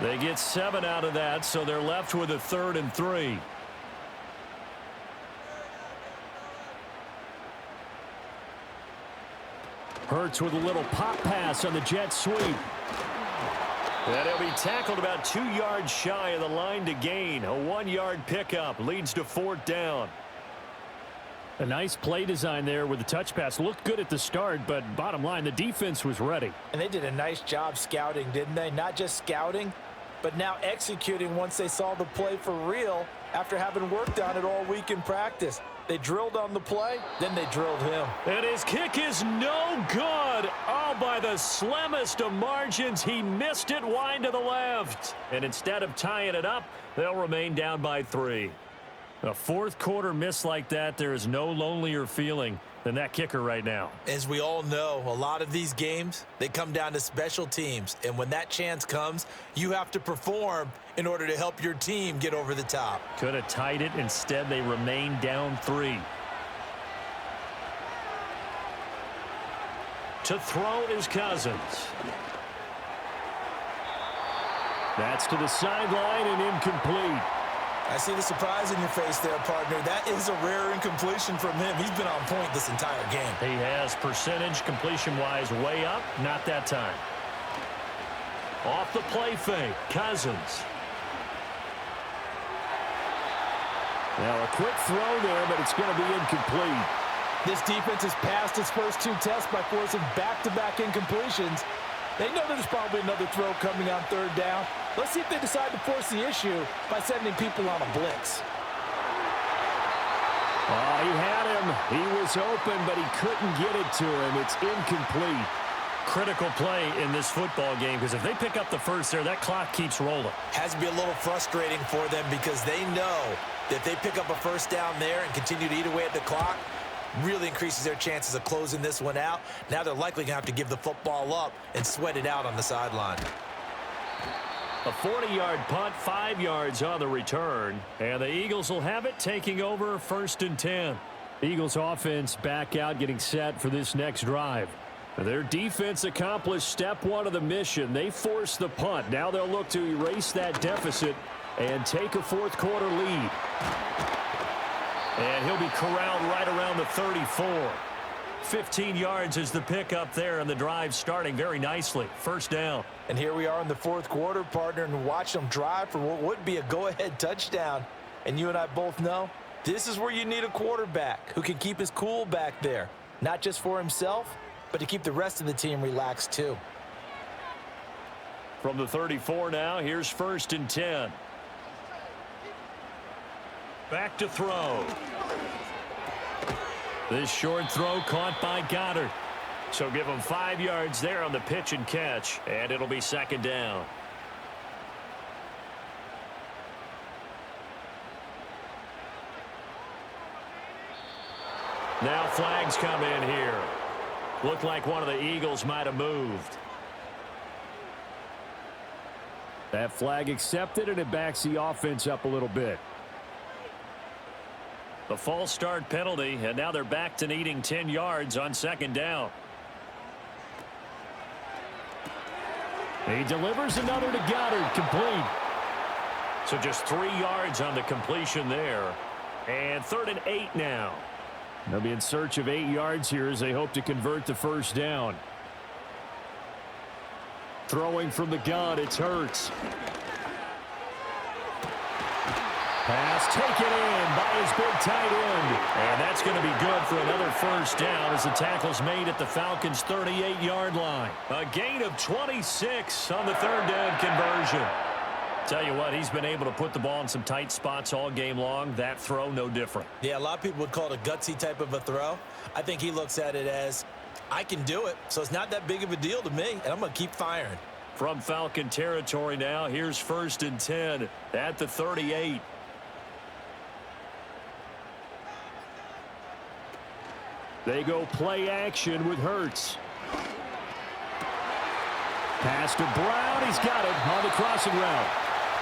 They get 7 out of that, so they're left with a 3rd and 3. Hurts with a little pop pass on the jet sweep. And he'll be tackled about 2 yards shy of the line to gain. A 1-yard pickup leads to 4th down. A nice play design there with the touch pass. Looked good at the start, but bottom line, the defense was ready. And they did a nice job scouting, didn't they? Not just scouting, but now executing once they saw the play for real after having worked on it all week in practice. They drilled on the play, then they drilled him. And his kick is no good. Oh, by the slimmest of margins, he missed it wide to the left. And instead of tying it up, they'll remain down by 3. A 4th quarter miss like that, there is no lonelier feeling than that kicker right now. As we all know, a lot of these games, they come down to special teams. And when that chance comes, you have to perform in order to help your team get over the top. Could have tied it. Instead, they remain down 3. To throw is Cousins. That's to the sideline and incomplete. I see the surprise in your face there, partner. That is a rare incompletion from him. He's been on point this entire game. He has percentage completion-wise way up. Not that time. Off the play fake, Cousins. Now a quick throw there, but it's going to be incomplete. This defense has passed its first 2 tests by forcing back-to-back incompletions. They know there's probably another throw coming on 3rd down. Let's see if they decide to force the issue by sending people on a blitz. Oh, he had him. He was open, but he couldn't get it to him. It's incomplete. Critical play in this football game, because if they pick up the first there, that clock keeps rolling. Has to be a little frustrating for them because they know that if they pick up a first down there and continue to eat away at the clock, really increases their chances of closing this one out. Now they're likely going to have to give the football up and sweat it out on the sideline. A 40-yard punt, 5 yards on the return. And the Eagles will have it, taking over 1st and 10. Eagles offense back out, getting set for this next drive. Their defense accomplished step 1 of the mission. They forced the punt. Now they'll look to erase that deficit and take a 4th quarter lead. And he'll be corralled right around the 34. 15 yards is the pickup there, and the drive starting very nicely. 1st down. And here we are in the 4th quarter, partner, and watch them drive for what would be a go-ahead touchdown. And you and I both know this is where you need a quarterback who can keep his cool back there, not just for himself, but to keep the rest of the team relaxed too. From the 34 now, here's 1st and 10. Back to throw. This short throw caught by Goddard. So give him 5 yards there on the pitch and catch, and it'll be 2nd down. Now flags come in here. Looked like one of the Eagles might have moved. That flag accepted, and it backs the offense up a little bit. The false start penalty, and now they're back to needing 10 yards on 2nd down. He delivers another to Goddard, complete. So just 3 yards on the completion there. And 3rd and 8 now. They'll be in search of 8 yards here as they hope to convert the 1st down. Throwing from the gun, it's Hurts. Pass taken in by his big tight end. And that's going to be good for another 1st down as the tackle's made at the Falcons' 38-yard line. A gain of 26 on the 3rd down conversion. Tell you what, he's been able to put the ball in some tight spots all game long. That throw, no different. Yeah, a lot of people would call it a gutsy type of a throw. I think he looks at it as, I can do it, so it's not that big of a deal to me, and I'm going to keep firing. From Falcon territory now, here's 1st and 10 at the 38. They go play action with Hurts. Pass to Brown. He's got it on the crossing route.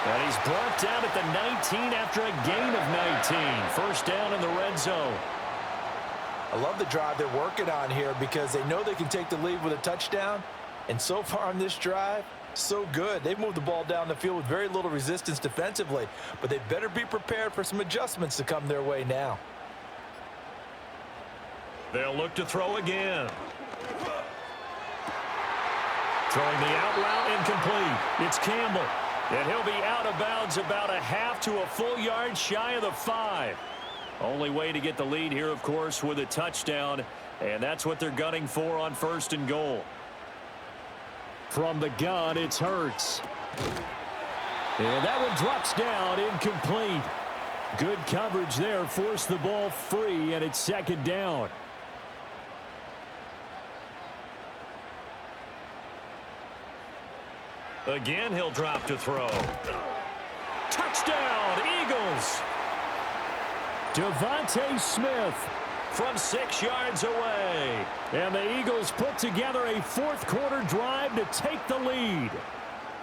And he's brought down at the 19 after a gain of 19. 1st down in the red zone. I love the drive they're working on here because they know they can take the lead with a touchdown. And so far on this drive, So good. They've moved the ball down the field with very little resistance defensively, but they better be prepared for some adjustments to come their way now. They'll look to throw again. Throwing the out route incomplete. It's Campbell. And he'll be out of bounds about a half to a full yard shy of the 5. Only way to get the lead here, of course, with a touchdown. And that's what they're gunning for on 1st and goal. From the gun, it's Hurts. And that one drops down, incomplete. Good coverage there, forced the ball free, and it's 2nd down. Again, he'll drop to throw. Touchdown, Eagles! Devontae Smith From 6 yards away. And the Eagles put together a 4th quarter drive to take the lead.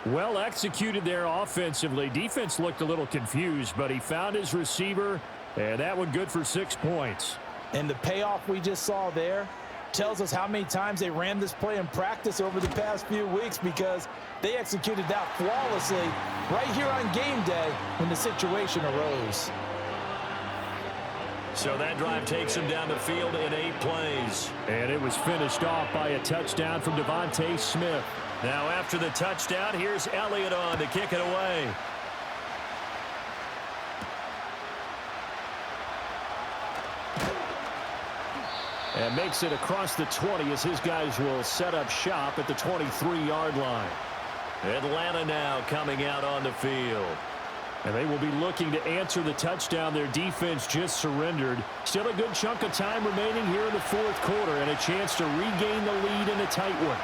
Well executed there offensively. Defense looked a little confused, but he found his receiver, and that one good for 6 points. And the payoff we just saw there tells us how many times they ran this play in practice over the past few weeks, because they executed that flawlessly right here on game day when the situation arose. So that drive takes him down the field in 8 plays. And it was finished off by a touchdown from Devontae Smith. Now after the touchdown, here's Elliott on to kick it away. And makes it across the 20 as his guys will set up shop at the 23-yard line. Atlanta now coming out on the field. And they will be looking to answer the touchdown their defense just surrendered. Still a good chunk of time remaining here in the 4th quarter, and a chance to regain the lead in a tight one.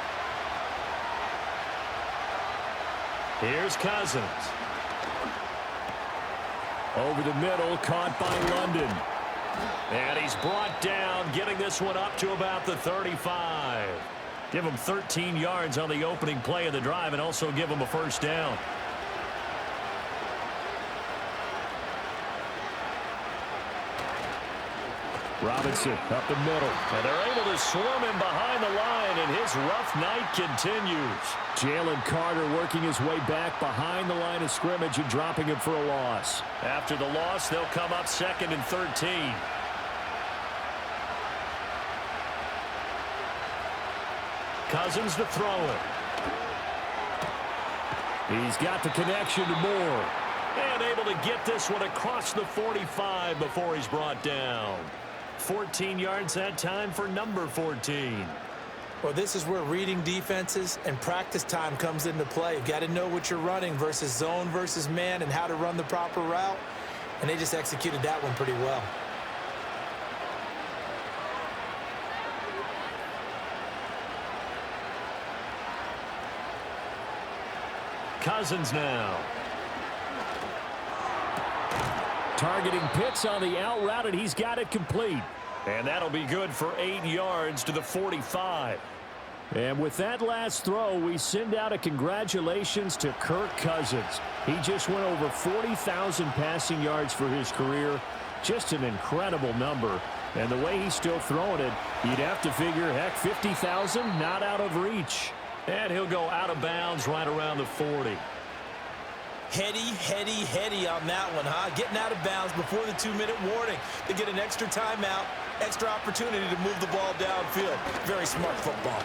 Here's Cousins. Over the middle, caught by London. And he's brought down, getting this one up to about the 35. Give him 13 yards on the opening play of the drive, and also give him a 1st down. Robinson up the middle. And they're able to swarm him behind the line, and his rough night continues. Jalen Carter working his way back behind the line of scrimmage and dropping him for a loss. After the loss, they'll come up 2nd and 13. Cousins to throw it. He's got the connection to Moore. And able to get this one across the 45 before he's brought down. 14 yards that time for number 14. Well, this is where reading defenses and practice time comes into play. You've got to know what you're running versus zone versus man and how to run the proper route. And they just executed that one pretty well. Cousins now. Targeting Pitts on the out route, and he's got it complete. And that'll be good for 8 yards to the 45. And with that last throw, we send out a congratulations to Kirk Cousins. He just went over 40,000 passing yards for his career. Just an incredible number. And the way he's still throwing it, you'd have to figure, heck, 50,000 not out of reach. And he'll go out of bounds right around the 40. Heady on that one, huh? Getting out of bounds before the 2-minute warning. They get an extra timeout, extra opportunity to move the ball downfield. Very smart football.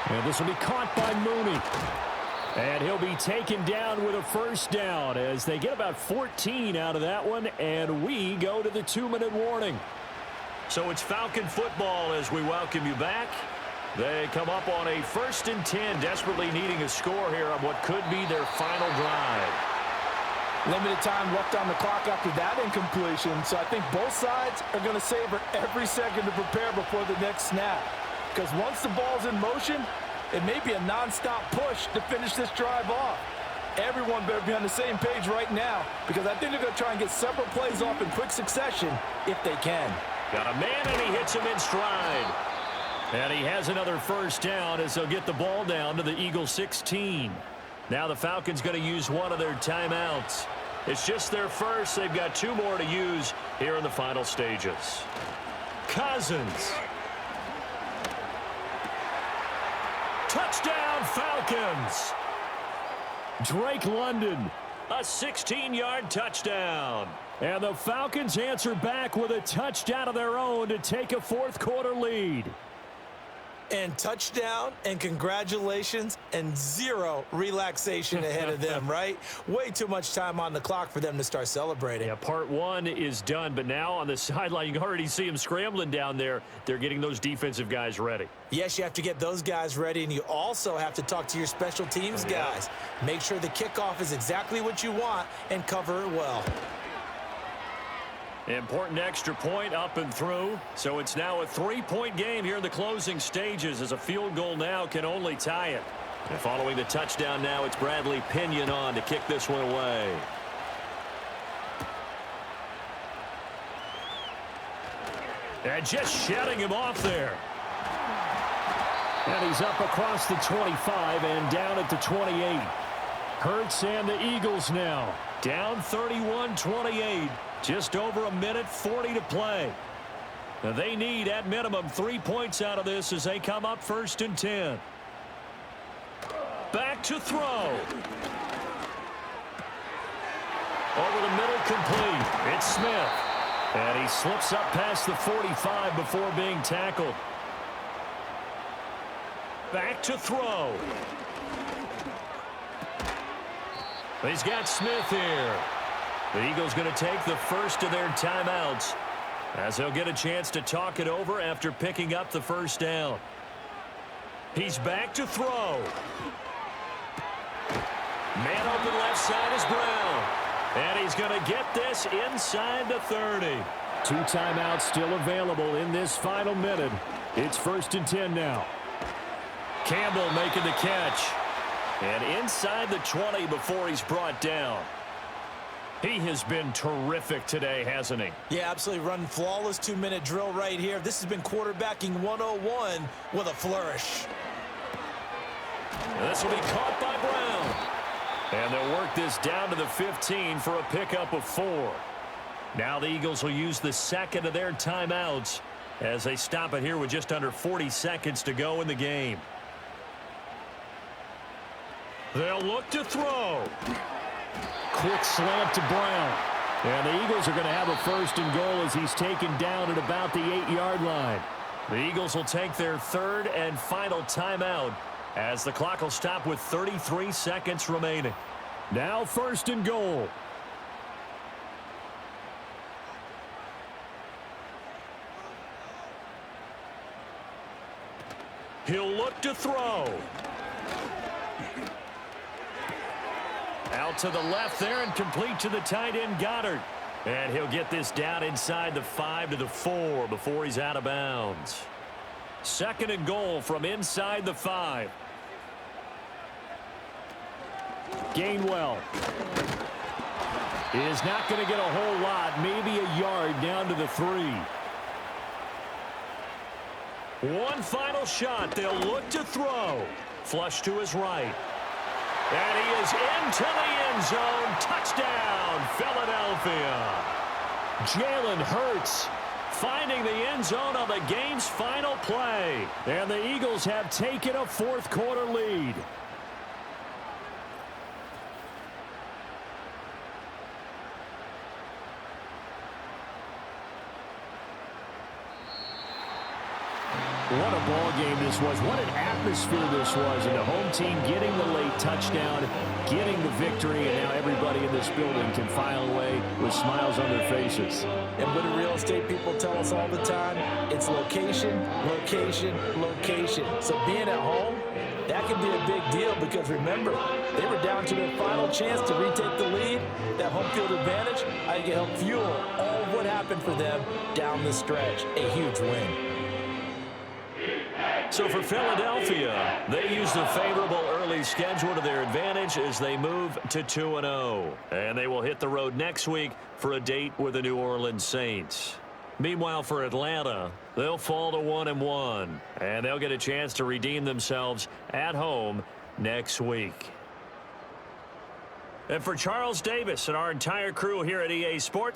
And this will be caught by Mooney. And he'll be taken down with a 1st down as they get about 14 out of that one, and we go to the 2-minute warning. So it's Falcon football as we welcome you back. They come up on a 1st and 10, desperately needing a score here on what could be their final drive. Limited time left on the clock after that incompletion, so I think both sides are going to savor every second to prepare before the next snap. Because once the ball's in motion, it may be a nonstop push to finish this drive off. Everyone better be on the same page right now, because I think they're going to try and get several plays off in quick succession if they can. Got a man, and he hits him in stride. And he has another 1st down as they'll get the ball down to the Eagles 16. Now the Falcons going to use one of their timeouts. It's just their first. They've got 2 more to use here in the final stages. Cousins. Touchdown Falcons. Drake London. A 16-yard touchdown. And the Falcons answer back with a touchdown of their own to take a fourth-quarter lead. And touchdown, and congratulations, and zero relaxation ahead of them, right? Way too much time on the clock for them to start celebrating. Yeah, part one is done, but now on the sideline, you can already see them scrambling down there. They're getting those defensive guys ready. Yes, you have to get those guys ready, and you also have to talk to your special teams guys. Make sure the kickoff is exactly what you want and cover it well. Important extra point up and through. So it's now a 3-point game here in the closing stages, as a field goal now can only tie it. And following the touchdown now, it's Bradley Pinion on to kick this one away. And just shutting him off there. And he's up across the 25 and down at the 28. Hurts and the Eagles now. Down 31-28. Just over a minute 40 to play. Now they need, at minimum, 3 points out of this as they come up 1st and 10. Back to throw. Over the middle, complete. It's Smith. And he slips up past the 45 before being tackled. Back to throw. He's got Smith here. The Eagles going to take the first of their timeouts, as they'll get a chance to talk it over after picking up the first down. He's back to throw. Man open left side is Brown. And he's going to get this inside the 30. 2 timeouts still available in this final minute. It's 1st and 10 now. Campbell making the catch. And inside the 20 before he's brought down. He has been terrific today, hasn't he? Yeah, absolutely. Running flawless 2-minute drill right here. This has been quarterbacking 101 with a flourish. And this will be caught by Brown. And they'll work this down to the 15 for a pickup of 4. Now the Eagles will use the second of their timeouts as they stop it here with just under 40 seconds to go in the game. They'll look to throw. Quick slant to Brown. And the Eagles are going to have a 1st and goal as he's taken down at about the 8-yard line. The Eagles will take their third and final timeout as the clock will stop with 33 seconds remaining. Now 1st and goal. He'll look to throw. Out to the left there and complete to the tight end Goddard. And he'll get this down inside the 5 to the 4 before he's out of bounds. 2nd and goal from inside the 5. Gainwell is not going to get a whole lot, maybe a yard down to the 3. One final shot. They'll look to throw. Flush to his right. And he is into the end zone. Touchdown, Philadelphia. Jalen Hurts finding the end zone on the game's final play. And the Eagles have taken a fourth-quarter lead. What a ball game this was. What an atmosphere this was. And the home team getting the late touchdown, getting the victory, and now everybody in this building can file away with smiles on their faces. And what do real estate people tell us all the time? It's location, location, location. So being at home, that can be a big deal because remember, they were down to their final chance to retake the lead. That home field advantage, I can help fuel all of what happened for them down the stretch. A huge win. So for Philadelphia, they used a favorable early schedule to their advantage as they move to 2-0. And they will hit the road next week for a date with the New Orleans Saints. Meanwhile, for Atlanta, they'll fall to 1-1. And they'll get a chance to redeem themselves at home next week. And for Charles Davis and our entire crew here at EA Sports,